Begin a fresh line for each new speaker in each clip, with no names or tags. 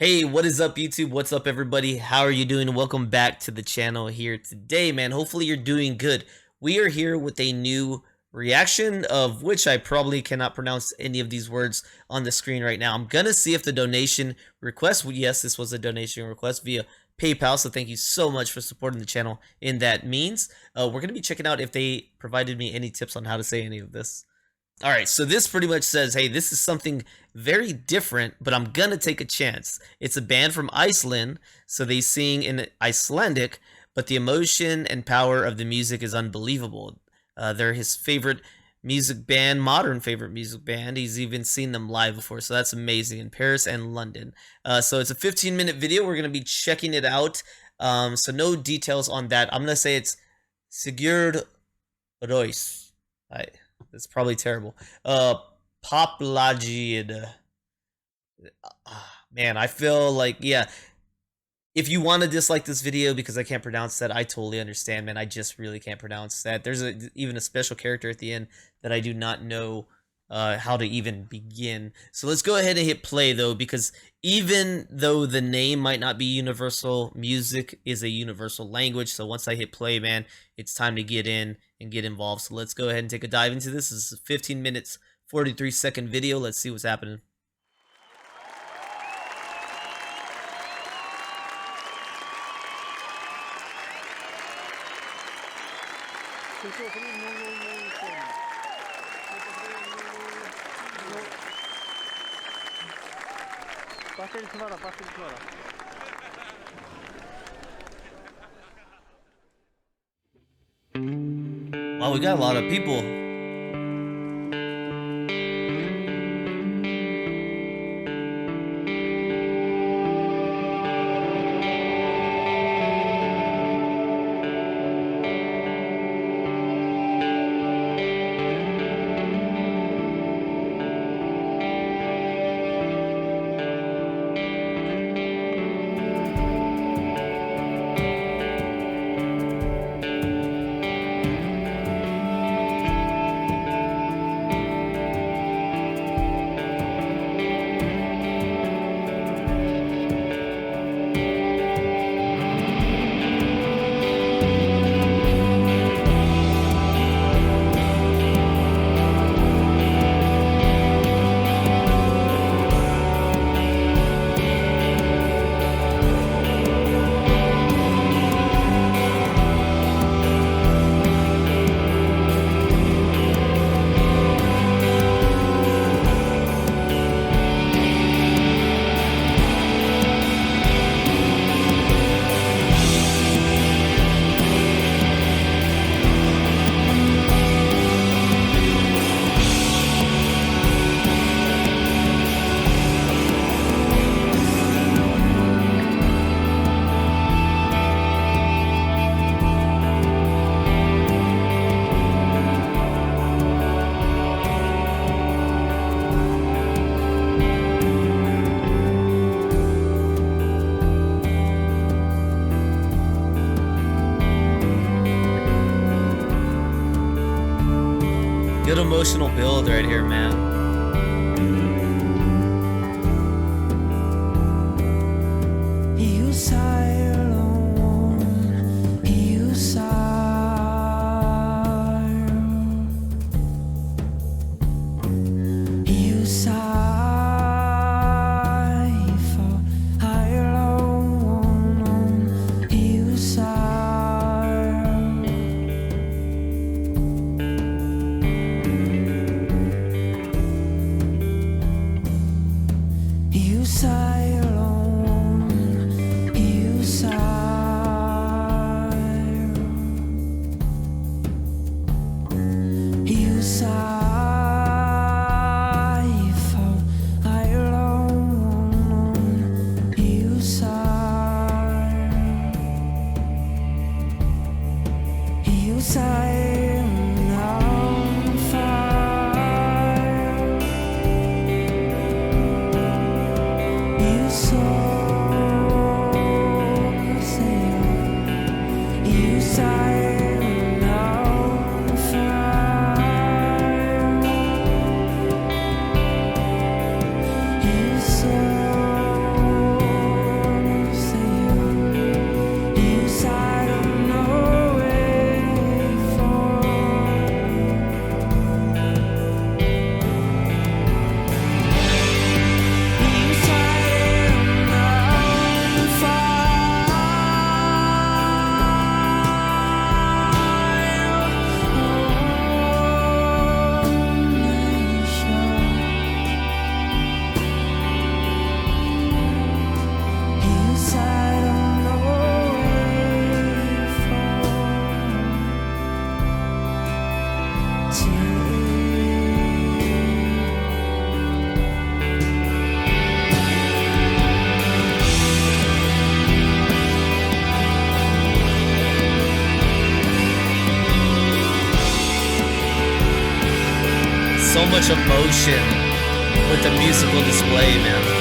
Hey, what is up YouTube? What's up everybody? How are you doing? Welcome back to the channel here today, man. Hopefully you're doing good. We are here with a new reaction of which I probably cannot pronounce any of these words on the screen right now. I'm gonna see if the donation request, yes, this was a donation request via PayPal, so thank you so much for supporting the channel in that means. We're gonna be checking out if they provided me any tips on how to say any of this. All right, so this pretty much says, hey, this is something very different, but I'm gonna take a chance. It's a band from Iceland, so they sing in Icelandic, but the emotion and power of the music is unbelievable. They're his favorite music band, modern favorite music band. He's even seen them live before, so that's amazing in Paris and London. So it's a 15-minute video. We're gonna be checking it out. So no details on that. I'm gonna say it's SIGUR ROS. That's probably terrible. Popplagið. Man, I feel like, yeah. If you want to dislike this video because I can't pronounce that, I totally understand, man. I just really can't pronounce that. There's even a special character at the end that I do not know how to even begin. So let's go ahead and hit play, though, because even though the name might not be universal, music is a universal language. So once I hit play, man, it's time to get in and get involved. So let's go ahead and take a dive into this. This is a 15 minutes, 43-second video. Let's see what's happening. Wow, we got a lot of people. Good emotional build right here, man.
You sigh alone, you sigh.
much emotion with the musical display, man.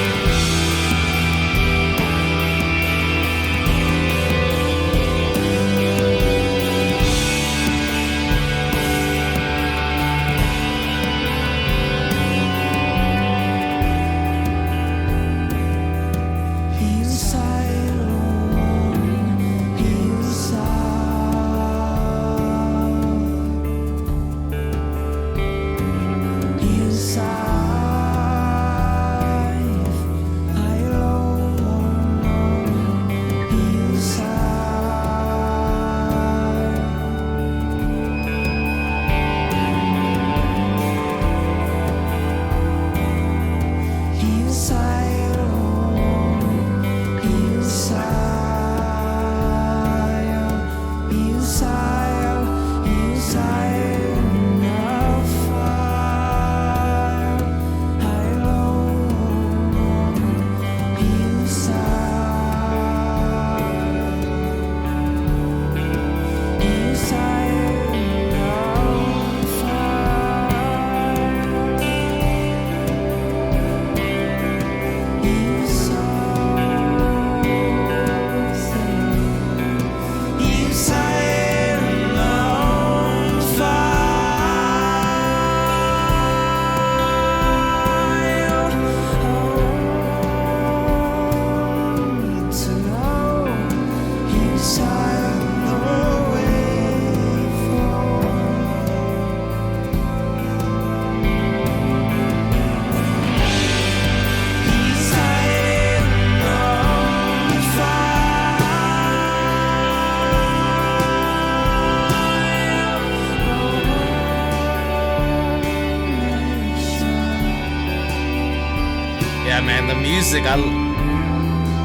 Yeah, man, the music,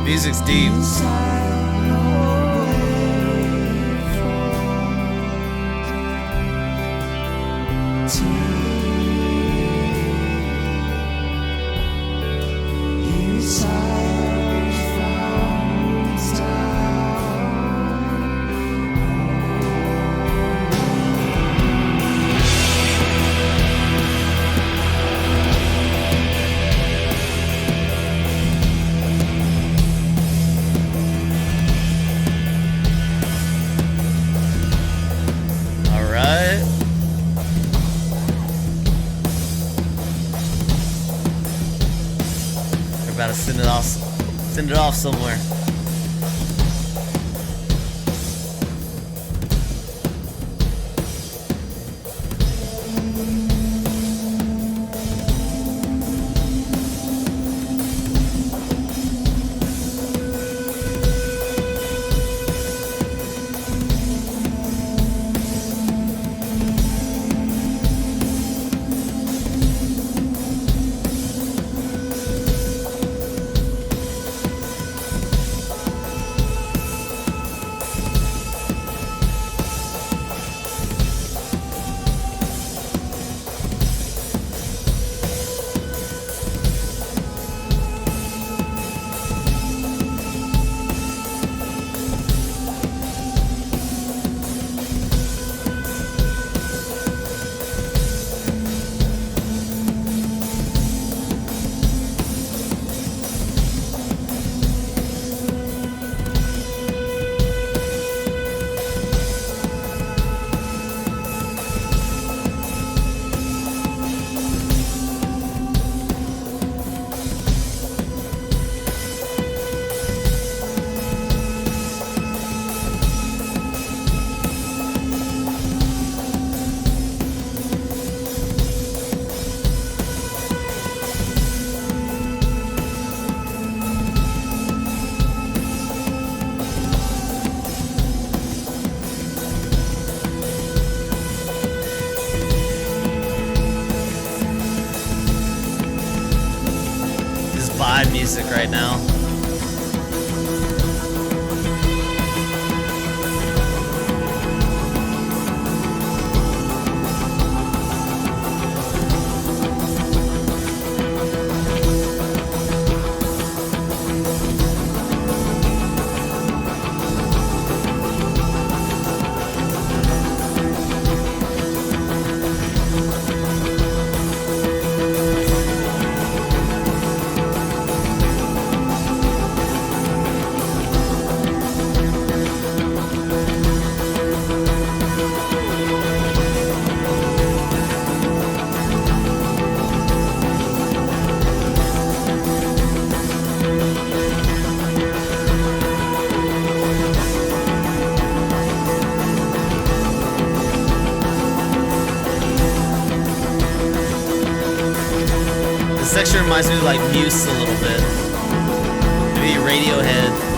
music's deep. About to send it off somewhere. Vibe music right now. section reminds me of like Muse a little bit. Maybe Radiohead.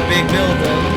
Big build up.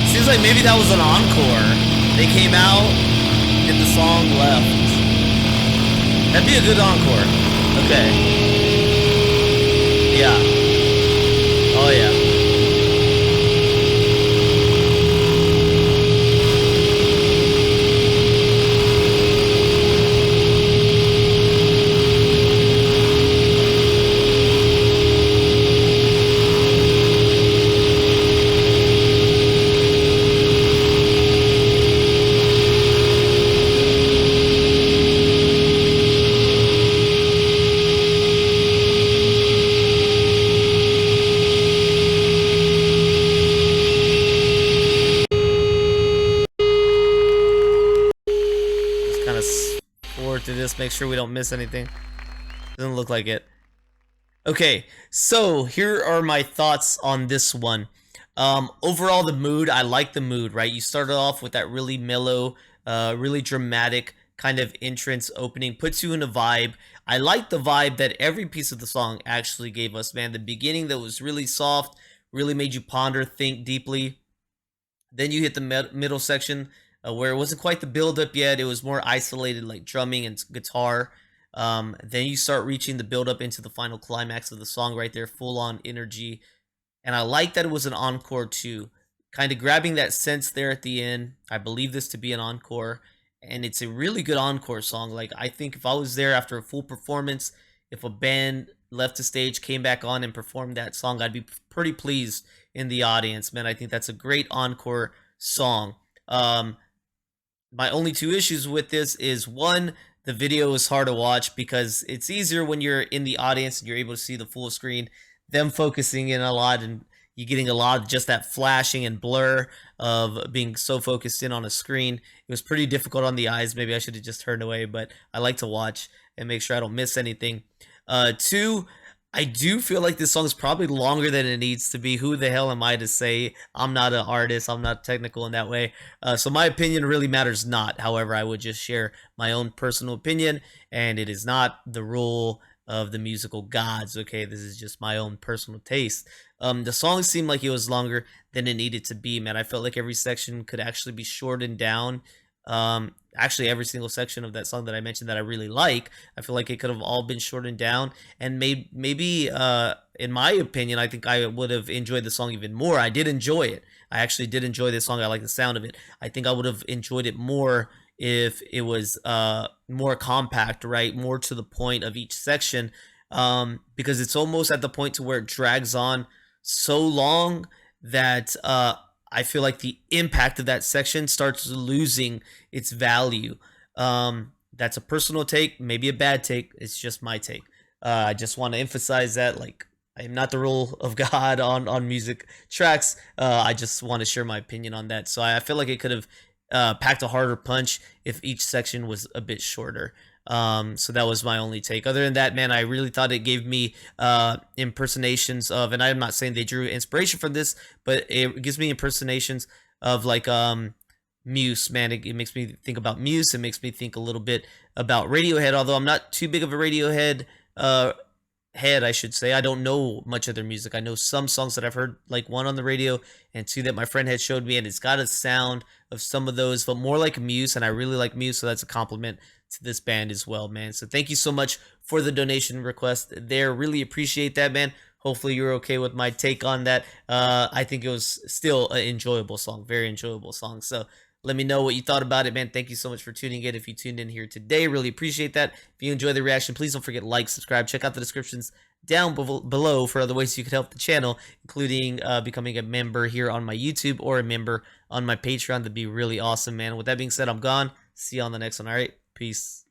Seems like maybe that was an encore. They came out and the song left. That'd be a good encore. Okay. Yeah. Oh yeah. make sure we don't miss anything. Doesn't look like it. Okay, so here are my thoughts on this one. Overall, the mood, I like the mood, right? You started off with that really mellow, really dramatic kind of entrance opening, puts you in a vibe. I like the vibe that every piece of the song actually gave us, man. The beginning that was really soft, really made you ponder, think deeply. Then you hit the middle section where it wasn't quite the build up yet. It was more isolated, like drumming and guitar. Then you start reaching the build up into the final climax of the song right there, full on energy. And I like that it was an encore too, kind of grabbing that sense there at the end. I believe this to be an encore, and it's a really good encore song. Like, I think if I was there after a full performance, if a band left the stage, came back on and performed that song, I'd be pretty pleased in the audience, man. I think that's a great encore song. My only two issues with this is, one, the video is hard to watch because it's easier when you're in the audience and you're able to see the full screen. Them focusing in a lot and you getting a lot of just that flashing and blur of being so focused in on a screen. It was pretty difficult on the eyes. Maybe I should have just turned away, but I like to watch and make sure I don't miss anything. Two, I do feel like this song is probably longer than it needs to be. Who the hell am I to say? I'm not an artist. I'm not technical in that way. So my opinion really matters not. However, I would just share my own personal opinion, and it is not the rule of the musical gods. Okay, this is just my own personal taste. The song seemed like it was longer than it needed to be, man. I felt like every section could actually be shortened down. Actually, every single section of that song that I mentioned that I really like, I feel like it could have all been shortened down, and maybe in my opinion, I think I would have enjoyed the song even more. I did enjoy it. I actually did enjoy this song. I like the sound of it. I think I would have enjoyed it more if it was more compact, right? More to the point of each section, because it's almost at the point to where it drags on so long that I feel like the impact of that section starts losing its value. That's a personal take, maybe a bad take. It's just my take. I just want to emphasize that, like, I am not the rule of God on music tracks. I just want to share my opinion on that. So I feel like it could have packed a harder punch if each section was a bit shorter. So that was my only take. Other than that, man, I really thought it gave me impersonations of, and I'm not saying they drew inspiration from this, but it gives me impersonations of, like, Muse, man. It makes me think about Muse. It makes me think a little bit about Radiohead, although I'm not too big of a Radiohead head, I should say. I don't know much of their music. I know some songs that I've heard, like one on the radio and two that my friend had showed me, and it's got a sound of some of those, but more like Muse, and I really like Muse, so that's a compliment to this band as well, man. So thank you so much for the donation request there. Really appreciate that, man. Hopefully you're okay with my take on that. I think it was still an enjoyable song, very enjoyable song. So let me know what you thought about it, man. Thank you so much for tuning in. If you tuned in here today, really appreciate that. If you enjoy the reaction, please don't forget to like, subscribe. Check out the descriptions down below for other ways you could help the channel, including becoming a member here on my YouTube or a member on my Patreon. That'd be really awesome, man. With that being said, I'm gone. See you on the next one. All right, peace.